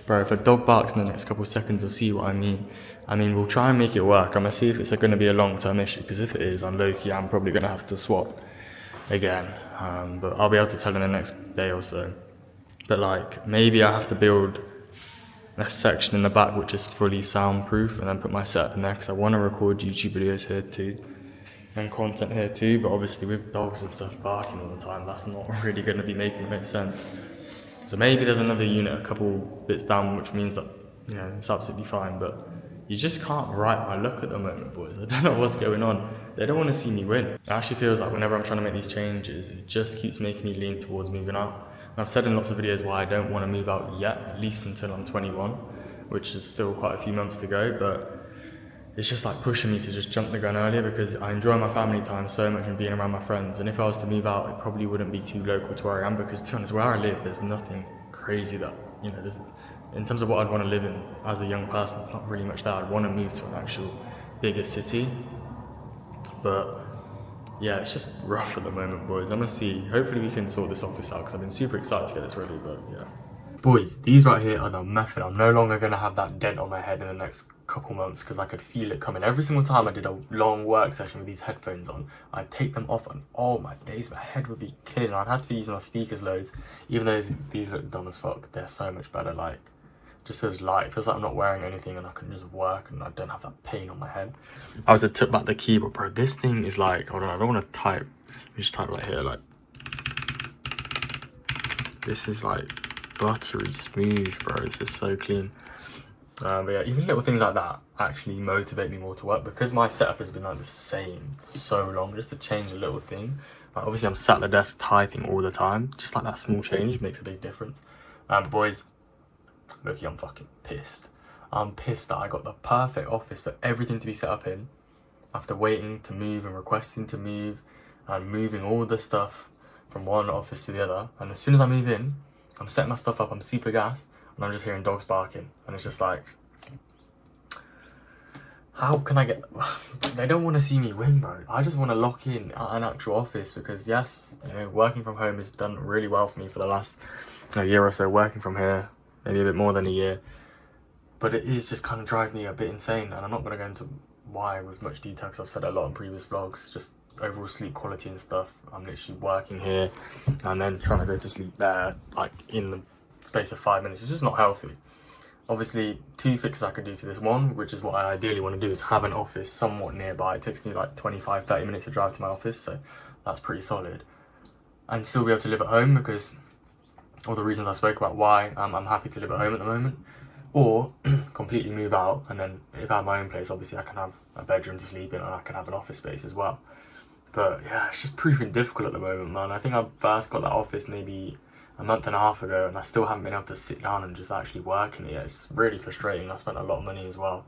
bro, if a dog barks in the next couple of seconds, you'll see what I mean. We'll try and make it work. I'm gonna see if it's going to be a long-term issue, because if it is, I'm low-key, I'm probably gonna have to swap again. But I'll be able to tell in the next day or so. But like, maybe I have to build a section in the back which is fully soundproof, and then put my setup in there, because I want to record YouTube videos here too and content here too. But obviously with dogs and stuff barking all the time, that's not really going to be making much sense. So maybe there's another unit a couple bits down, which means that, you know, it's absolutely fine. But you just can't write my luck at the moment, boys. I don't know what's going on. They don't want to see me win. It actually feels like whenever I'm trying to make these changes, it just keeps making me lean towards moving out. And I've said in lots of videos why I don't want to move out yet, at least until I'm 21, which is still quite a few months to go. But it's just like pushing me to just jump the gun earlier, because I enjoy my family time so much and being around my friends. And if I was to move out, it probably wouldn't be too local to where I am, because to be honest, where I live, there's nothing crazy that, you know, there's, in terms of what I'd want to live in as a young person, it's not really much there. I'd want to move to an actual bigger city. But yeah, it's just rough at the moment, boys. I'm gonna see. Hopefully we can sort this office out, because I've been super excited to get this ready, but yeah. Boys, these right here are the method. I'm no longer gonna have that dent on my head in the next couple months, because I could feel it coming. Every single time I did a long work session with these headphones on, I'd take them off and oh my days, my head would be killing. I'd have to be using my speakers loads, even though these look dumb as fuck. They're so much better. Like, just feels light. It feels like I'm not wearing anything and I can just work and I don't have that pain on my head. I was took back the keyboard, bro. This thing is like, hold on, I don't want to type. Let me just type right here, like. This is like buttery smooth, bro. This is so clean. But yeah, even little things like that actually motivate me more to work, because my setup has been like the same for so long. Just to change a little thing. Like, obviously I'm sat at the desk typing all the time. Just like that small change makes a big difference. Boys, look, I'm fucking pissed. I'm pissed that I got the perfect office for everything to be set up in, after waiting to move and requesting to move and moving all the stuff from one office to the other. And as soon as I move in, I'm setting my stuff up, I'm super gassed, and I'm just hearing dogs barking. And it's just like, how can I get... They don't want to see me win, bro. I just want to lock in an actual office, because yes, you know, working from home has done really well for me for the last year or so, working from here. Maybe a bit more than a year, but it is just kind of driving me a bit insane. And I'm not going to go into why with much detail, because I've said it a lot in previous vlogs. Just overall sleep quality and stuff. I'm literally working here and then trying to go to sleep there, like in the space of 5 minutes. It's just not healthy. Obviously, 2 fixes I could do to this. One, which is what I ideally want to do, is have an office somewhat nearby. It takes me like 25-30 minutes to drive to my office, so that's pretty solid. And still be able to live at home, because all the reasons I spoke about why I'm happy to live at home at the moment. Or completely move out, and then if I have my own place, obviously I can have a bedroom to sleep in and I can have an office space as well. But yeah, it's just proving difficult at the moment, man. I think I first got that office maybe a month and a half ago, and I still haven't been able to sit down and just actually work in it yet. It's really frustrating. I spent a lot of money as well.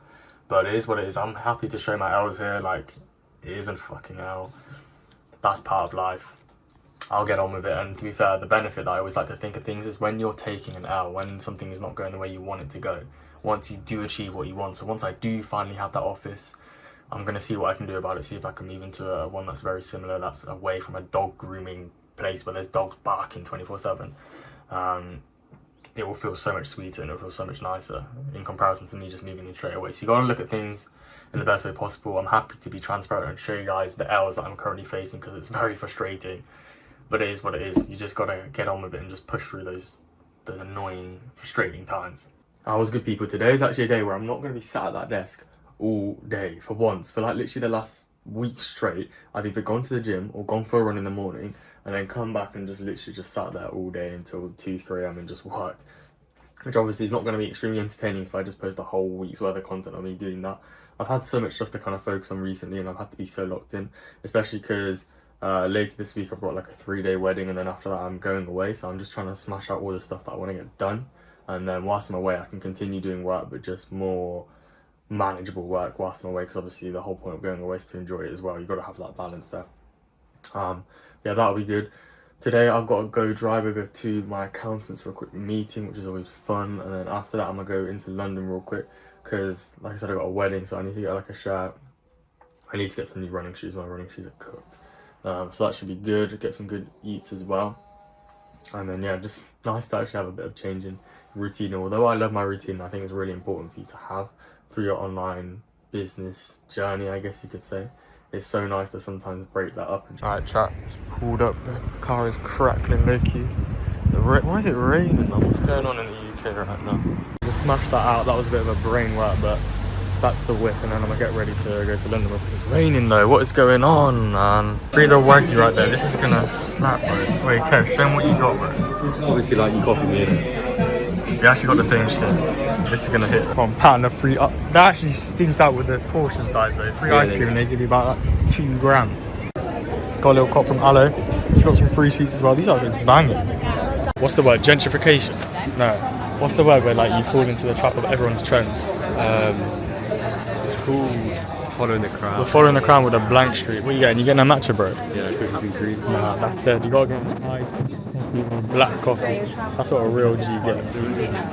But it is what it is. I'm happy to show my L's here. Like, it isn't fucking L. That's part of life. I'll get on with it. And to be fair, the benefit that I always like to think of things is when you're taking an L, when something is not going the way you want it to go, once you do achieve what you want. So once I do finally have that office, I'm going to see what I can do about it, see if I can move into one that's very similar, that's away from a dog grooming place where there's dogs barking 24/7. It will feel so much sweeter and it will feel so much nicer in comparison to me just moving in straight away. So you got to look at things in the best way possible. I'm happy to be transparent and show you guys the L's that I'm currently facing, because it's very frustrating. But it is what it is. You just got to get on with it and just push through those annoying, frustrating times. I was good, people. Today is actually a day where I'm not going to be sat at that desk all day for once. For like literally the last week straight, I've either gone to the gym or gone for a run in the morning and then come back and just literally just sat there all day until 2-3 a.m. and just worked. Which obviously is not going to be extremely entertaining if I just post a whole week's worth of content on me doing that. I've had so much stuff to kind of focus on recently, and I've had to be so locked in, especially because later this week I've got like a 3-day wedding, and then after that I'm going away. So I'm just trying to smash out all the stuff that I want to get done, and then whilst I'm away I can continue doing work, but just more manageable work whilst I'm away, because obviously the whole point of going away is to enjoy it as well. You've got to have that balance there. Yeah, that'll be good. Today I've got to go drive over to my accountant's for a quick meeting, which is always fun, and then after that I'm gonna go into London real quick because, like I said, I got a wedding, so I need to get like a shower. I need to get some new running shoes. My running shoes are cooked, so that should be good. Get some good eats as well, and then yeah, just nice to actually have a bit of change in routine. Although I love my routine, I think it's really important for you to have through your online business journey, I guess you could say. It's so nice to sometimes break that up. Alright, chat, it's pulled up. The car is crackling low-key. Why is it raining, man? What's going on in the UK right now? Just smashed that out. That was a bit of a brain work, but that's the whip, and then I'm gonna get ready to go to London. It's raining though. What is going on, man? Breathe a wanky right there. This is gonna slap, bro. Wait, Kev, show them what you got, bro. Obviously, like, you copied me in. We actually got the same shit. This is gonna hit £1 of free. They actually stinged out with the portion size though. Free ice cream, and they give you about like 2 grams. Got a little cop from Aloe. She's got some free sweets as well. These are just banging. What's the word? Gentrification? No. What's the word where like you fall into the trap of everyone's trends? It's cool. Following the crowd. We're following the crowd with a blank street. What are you getting? You getting a matcha, bro? Yeah, cookies and cream. Nah, that's dead. You gotta get ice. Black coffee. That's what a real G gets.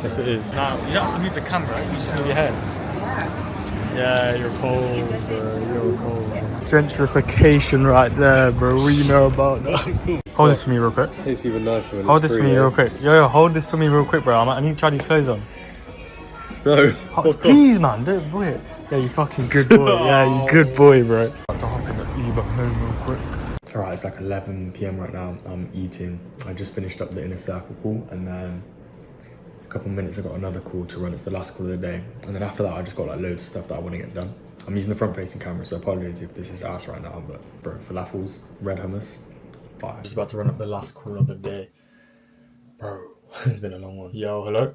Yes, it is. Now, you don't have to move the camera, you just move your head. Yeah, you're cold, bro. You're cold. Gentrification right there, bro. What do you know about that? Hold this for me real quick. Tastes even nicer when Hold it's this for free, me real quick. Yo, hold this for me real quick, bro. I need to try these clothes on. No. Please, man. Don't do it. Yeah, you fucking good boy. Yeah, you good boy, bro. I'm to hop in the Uber home real quick. Alright, it's like 11 PM right now. I'm eating. I just finished up the inner circle call, and then a couple of minutes I got another call to run. It's the last call of the day, and then after that I just got like loads of stuff that I want to get done. I'm using the front facing camera, so apologies if this is ass right now, but bro, falafels, red hummus, fire. Just about to run up the last call of the day. Bro, it's been a long one. Yo, hello?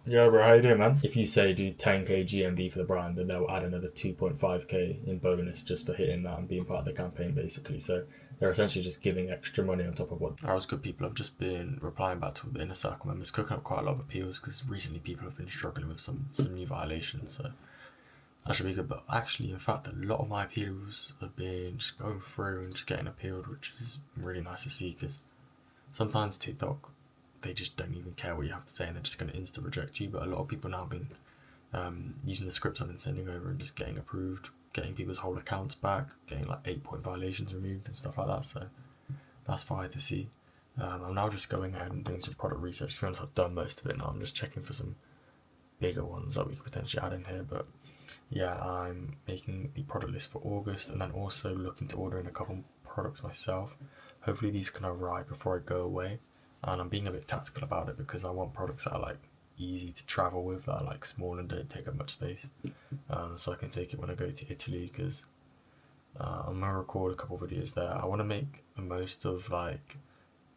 Yo, bro, how you doing, man? If you say do 10k GMV for the brand, then they'll add another 2.5k in bonus just for hitting that and being part of the campaign, basically. So they're essentially just giving extra money on top of what. That was good, people. I've just been replying back to the inner circle members, cooking up quite a lot of appeals because recently people have been struggling with some new violations. So that should be good. But actually, in fact, a lot of my appeals have been just going through and just getting appealed, which is really nice to see because sometimes TikTok, they just don't even care what you have to say and they're just going to insta reject you. But a lot of people now have been using the scripts I've been sending over and just getting approved, getting people's whole accounts back, getting like 8-point violations removed and stuff like that. So that's fine to see. I'm now just going ahead and doing some product research. To be honest, I've done most of it now. I'm just checking for some bigger ones that we could potentially add in here. But yeah, I'm making the product list for August and then also looking to order in a couple products myself. Hopefully these can arrive before I go away. And I'm being a bit tactical about it because I want products that are like easy to travel with, that are like small and don't take up much space, so I can take it when I go to Italy because I'm gonna record a couple videos there. I want to make the most of like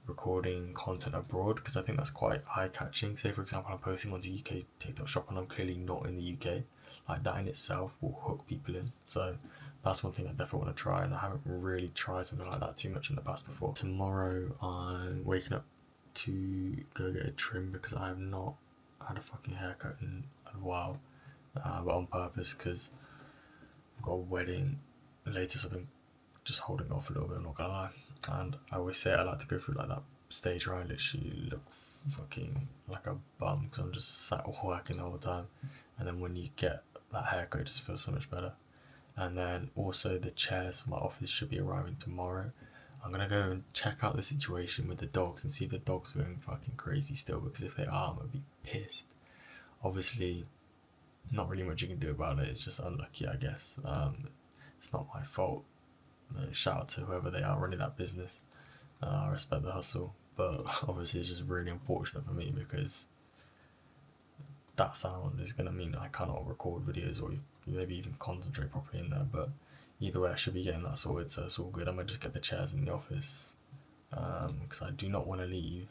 recording content abroad because I think that's quite eye-catching. Say for example I'm posting onto UK TikTok shop and I'm clearly not in the UK, like that in itself will hook people in. So that's one thing I definitely want to try, and I haven't really tried something like that too much in the past before. Tomorrow I'm waking up to go get a trim because I have not had a fucking haircut in a while, but on purpose because I've got a wedding later, so I've been just holding off a little bit, I'm not gonna lie. And I always say I like to go through like that stage where I literally look fucking like a bum because I'm just sat working all the time, and then when you get that haircut it just feels so much better. And then also the chairs for my office should be arriving tomorrow. I'm gonna go and check out the situation with the dogs and see if the dogs are going fucking crazy still, because if they are, I'm gonna be pissed. Obviously, not really much you can do about it, it's just unlucky, I guess. It's not my fault. Shout out to whoever they are running that business. I respect the hustle, but obviously it's just really unfortunate for me because that sound is gonna mean I cannot record videos or maybe even concentrate properly in there. But either way, I should be getting that sorted, so it's all good. I'm gonna just get the chairs in the office because I do not want to leave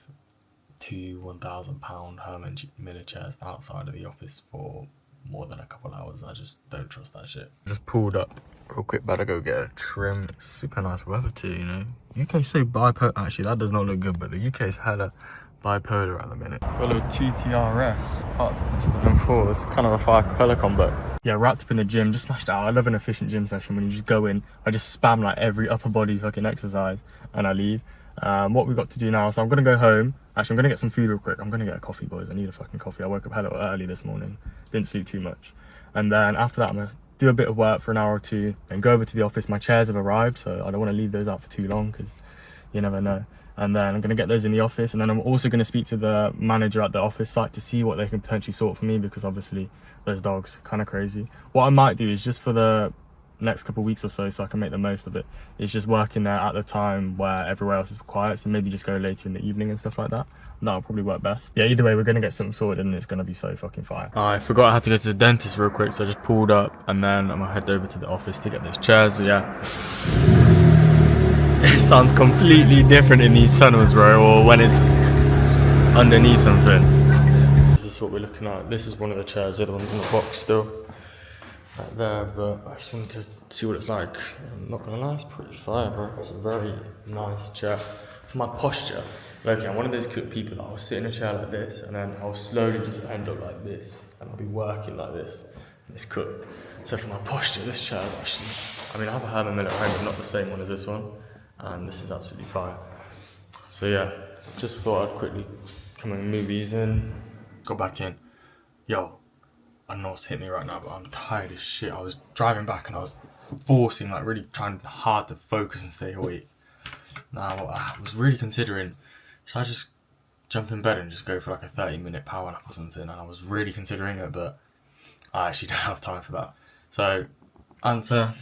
two £1,000 Herman Miller chairs outside of the office for more than a couple hours. I just don't trust that shit. Just pulled up real quick, better go get a trim. Super nice weather too, you know. UK so bipolar. Actually, that does not look good, but the UK is hella bipolar at the minute. Got a little TTRS part of this M4. It's kind of a fire colour combo. Yeah, wrapped up in the gym, just smashed it out. I love an efficient gym session when you just go in, I just spam like every upper body fucking exercise and I leave. What we've got to do now, so I'm gonna go home. Actually, I'm gonna get some food real quick. I'm gonna get a coffee, boys. I need a fucking coffee. I woke up hella early this morning, didn't sleep too much. And then after that, I'm gonna do a bit of work for an hour or two, then go over to the office. My chairs have arrived, so I don't wanna leave those out for too long because you never know. And then I'm gonna get those in the office, and then I'm also gonna speak to the manager at the office site to see what they can potentially sort for me, because obviously those dogs kind of crazy. What I might do is just for the next couple of weeks or so I can make the most of it, is just working there at the time where everywhere else is quiet, so maybe just go later in the evening and stuff like that. That'll probably work best. Yeah, either way, we're gonna get something sorted and it's gonna be so fucking fire. I forgot I had to go to the dentist real quick, so I just pulled up and then I'm gonna head over to the office to get those chairs. But yeah, it sounds completely different in these tunnels, bro, or when it's underneath something. This is what we're looking at. This is one of the chairs, the other one's in the box still. Right there, but I just wanted to see what it's like. I'm not gonna lie, it's pretty fire, bro. It's a very nice chair. For my posture, like, I'm one of those people that I'll sit in a chair like this, and then I'll slowly just end up like this, and I'll be working like this, and it's cooked. So for my posture, this chair is actually, I mean, I have a Herman Miller at home, but not the same one as this one, and this is absolutely fire. So yeah, just thought I'd quickly come and move these in, go back in. Yo, I don't know what's hit me right now, but I'm tired as shit. I was driving back and I was forcing, like really trying hard to focus and stay awake. Now, I was really considering, should I just jump in bed and just go for like a 30-minute power nap or something? And I was really considering it, but I actually don't have time for that. So, answer,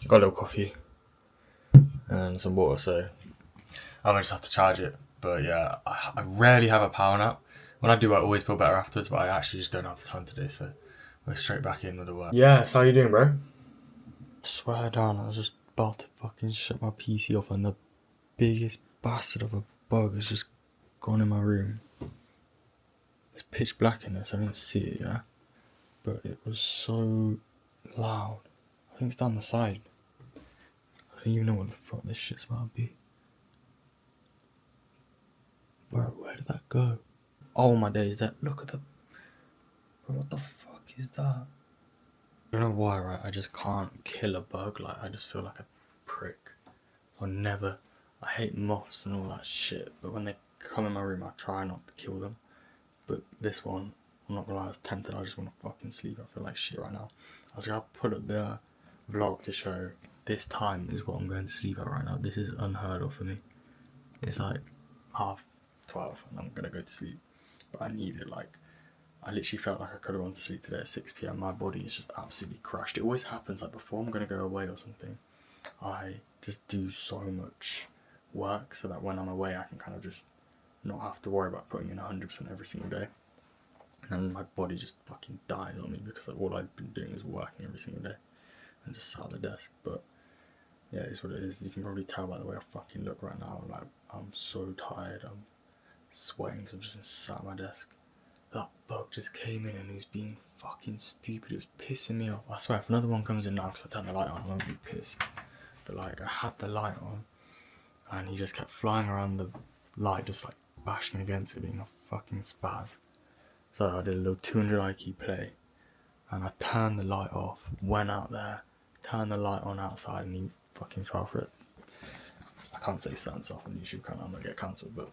got a little coffee and some water, so I might just have to charge it. But yeah, I rarely have a power nap. When I do, I always feel better afterwards, but I actually just don't have the time today, so we're straight back in with the work. Yes, how you doing, bro? Swear down, I was just about to fucking shut my PC off and the biggest bastard of a bug has just gone in my room. It's pitch black in there, so I didn't see it, yeah? But it was so loud. I think it's down the side. I don't even know what the fuck this shit's about to be. Where did that go? Oh my days, look at the... Bro, what the fuck is that? I don't know why, right? I just can't kill a bug. Like, I just feel like a prick. I hate moths and all that shit, but when they come in my room, I try not to kill them. But this one, I'm not gonna lie, I was tempted. I just want to fucking sleep. I feel like shit right now. I was gonna put up the vlog to show this time is what I'm going to sleep at right now. This is unheard of for me. It's like 12:30 and I'm gonna go to sleep. But I need it. Like, I literally felt like I could have gone to sleep today at 6 PM. My body is just absolutely crashed. It always happens, like before I'm gonna go away or something, I just do so much work so that when I'm away I can kind of just not have to worry about putting in 100% every single day. And my body just fucking dies on me because like, all I've been doing is working every single day and just sat at the desk. But yeah, it's what it is. You can probably tell by the way I fucking look right now. Like, I'm so tired. I'm sweating because I'm just sat at my desk. That bug just came in and he was being fucking stupid. It was pissing me off. I swear, if another one comes in now because I turned the light on, I won't be pissed. But like, I had the light on and he just kept flying around the light, just like bashing against it, being a fucking spaz. So I did a little 200 IQ play and I turned the light off, went out there, turned the light on outside, and he fucking fell for it. I can't say certain stuff on YouTube, can I? I'm gonna get cancelled, but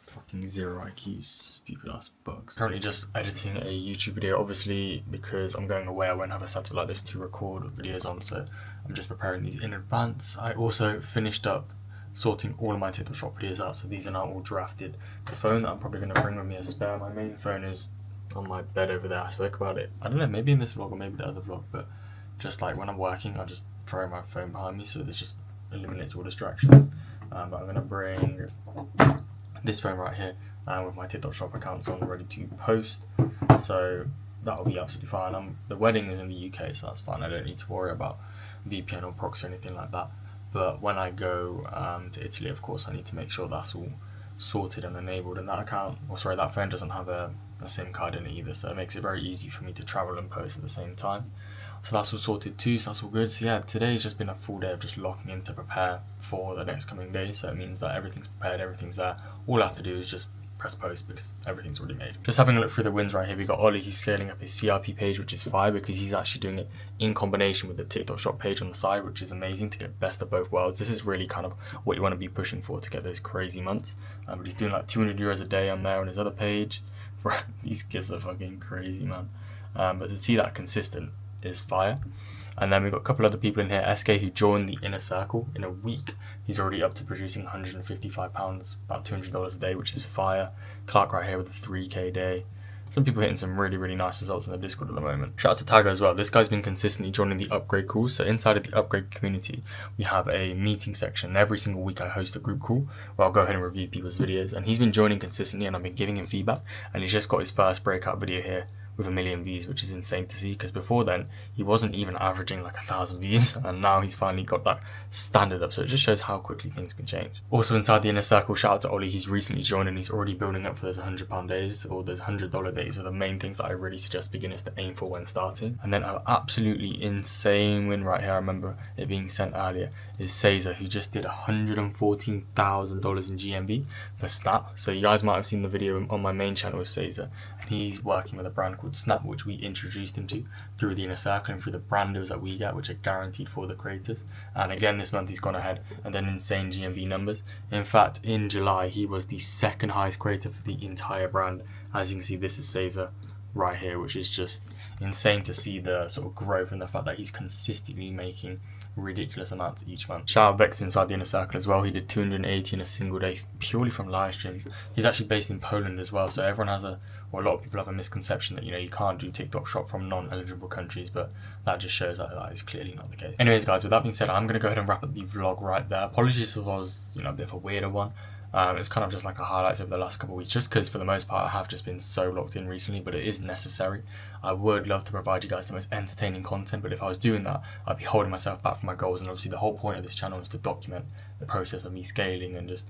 fucking 0 IQ, stupid ass bugs. Currently just editing a YouTube video, obviously because I'm going away I won't have a setup like this to record videos on, so I'm just preparing these in advance. I also finished up sorting all of my TikTok shop videos out, so these are now all drafted. The phone that I'm probably going to bring with me as spare, my main phone is on my bed over there. I spoke about it, I don't know, maybe in this vlog or maybe the other vlog, but just like when I'm working I just throw my phone behind me, so this just eliminates all distractions. But I'm going to bring this phone right here with my TikTok shop accounts on, ready to post, so that'll be absolutely fine. The wedding is in the UK, so that's fine. I don't need to worry about VPN or proxy or anything like that. But when I go to Italy, of course, I need to make sure that's all sorted and enabled. And that account, or sorry, that phone doesn't have a SIM card in it either, so it makes it very easy for me to travel and post at the same time. So that's all sorted too, so that's all good. So yeah, today's just been a full day of just locking in to prepare for the next coming days. So it means that everything's prepared, everything's there. All I have to do is just press post because everything's already made. Just having a look through the wins right here, we got Ollie who's scaling up his CRP page, which is fire because he's actually doing it in combination with the TikTok shop page on the side, which is amazing to get best of both worlds. This is really kind of what you want to be pushing for to get those crazy months. But he's doing like 200 euros a day on there on his other page. These gifts are fucking crazy, man. But to see that consistent is fire. And then we've got a couple other people in here. SK who joined the inner circle in a week. He's already up to producing £155, about $200 a day, which is fire. Clark right here with a 3k day. Some people hitting some really, really nice results in the Discord at the moment. Shout out to Tagger as well. This guy's been consistently joining the upgrade calls. So inside of the upgrade community, we have a meeting section. Every single week I host a group call where I'll go ahead and review people's videos. And he's been joining consistently and I've been giving him feedback. And he's just got his first breakout video here with 1 million views, which is insane to see, because before then he wasn't even averaging like 1,000 views, and now he's finally got that standard up. So it just shows how quickly things can change. Also inside the inner circle, shout out to Ollie. He's recently joined and he's already building up for those £100 days or those $100 days are the main things that I really suggest beginners to aim for when starting. And then an absolutely insane win right here, I remember it being sent earlier, is Caesar, who just did $114,000 in GMV for Snap. So you guys might have seen the video on my main channel with Caesar, and he's working with a brand called Snap, which we introduced him to through the inner circle and through the brand deals that we get, which are guaranteed for the creators. And again, this month he's gone ahead and done insane GMV numbers. In fact, in July he was the second highest creator for the entire brand. As you can see, this is Caesar right here, which is just insane to see the sort of growth and the fact that he's consistently making ridiculous amounts each month. Shout out Vex inside the inner circle as well. He did 280 in a single day purely from live streams. He's actually based in Poland as well, so everyone has a lot of people have a misconception that, you know, you can't do TikTok shop from non-eligible countries, but that just shows that that is clearly not the case. Anyways guys, with that being said, I'm going to go ahead and wrap up the vlog right there. Apologies if it was, you know, a bit of a weirder one. It's kind of just like a highlights over the last couple of weeks, just because for the most part I have just been so locked in recently, but it is necessary. I would love to provide you guys the most entertaining content, but if I was doing that, I'd be holding myself back from my goals. And obviously the whole point of this channel is to document the process of me scaling and just,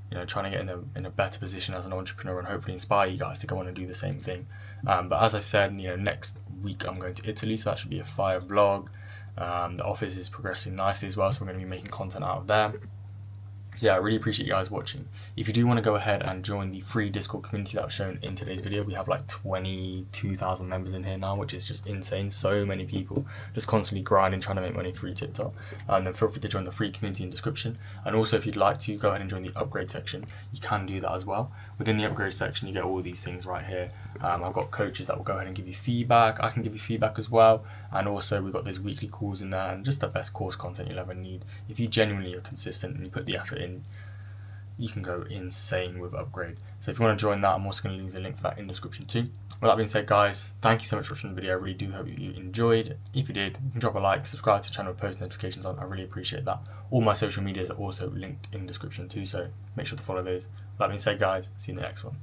you know, trying to get in a better position as an entrepreneur and hopefully inspire you guys to go on and do the same thing. But as I said, you know, next week I'm going to Italy, so that should be a fire vlog. The office is progressing nicely as well, so we're going to be making content out of there. So yeah, I really appreciate you guys watching. If you do want to go ahead and join the free Discord community that I've shown in today's video, we have like 22,000 members in here now, which is just insane. So many people just constantly grinding, trying to make money through TikTok. Then feel free to join the free community in the description. And also if you'd like to go ahead and join the upgrade section, you can do that as well. Within the upgrade section, you get all these things right here. I've got coaches that will go ahead and give you feedback. I can give you feedback as well. And also we've got those weekly calls in there and just the best course content you'll ever need. If you genuinely are consistent and you put the effort in, you can go insane with upgrade. So if you want to join that, I'm also going to leave the link for that in the description too. With that being said guys, thank you so much for watching the video. I really do hope you enjoyed. If you did, you can drop a like, subscribe to the channel with post notifications on. I really appreciate that. All my social medias are also linked in the description too, so make sure to follow those. With that being said guys, see you in the next one.